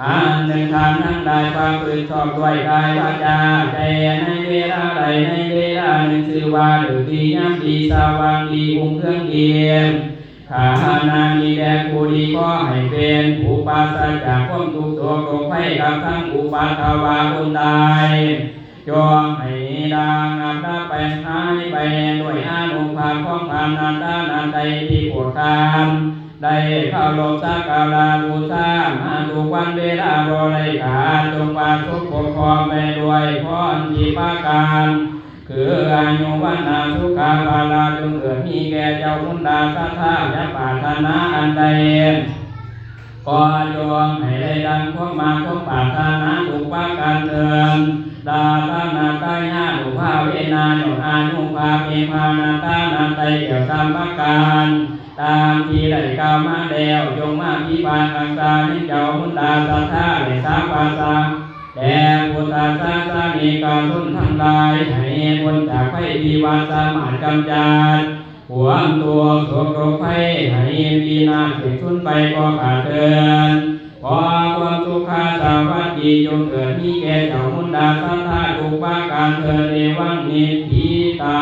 อันหนึ่งทานทั้งได้ความพึงชอบด้วยกายวาจาใจในเวลาใดในเวลาหนึ่งชื่อว่าหรือดีย่ำดีสว่างดีคุ้มเครื่องเดียมขานามีแดงผู้ดีก็ให้เป็นอุปาสจากความทุกข์โศกโรคภัยกับทั้งอุปาทวาคนตายจงให้ดังอับดับไปหายไปด้วยอานุภาพของความนันทานันใจที่ปวดกามได้เข้าลงสักการะบูชามาทุกวันเวลาบริการจงปาทุกปกครองไปด้วยพรที่ประการคืออายุวันนาสุขาภาลาจงเกิดมีแก่เจ้าคุณดาสัทธายะปรารถนาอันใดก่อนโยมให้ได้ดังพวกมาพวกปรารถนาทุกประการเถิดดาตานาตายานุภาเวนาโยอานุภาเมภานาตานาไตเกี่ยวตามประการตามที่ได้กล่าวมาแล้วจงมาพิพากษาให้เจ้ามุนดาสัทธาได้สร้างภาษาแด่พุทธศาสนิกชนทั้งหลายให้พ้นจากภัยพิบัติสามารถกำจัดหวงตัวโศกโรคภัยให้วินาศสิ้นสุดไปก็ขาดเดินขอความสุขสวัสดีจงเกิดมีแก่เจ้ามุนดาสัทธาทุกประการเถิดเอวังนิพพิตา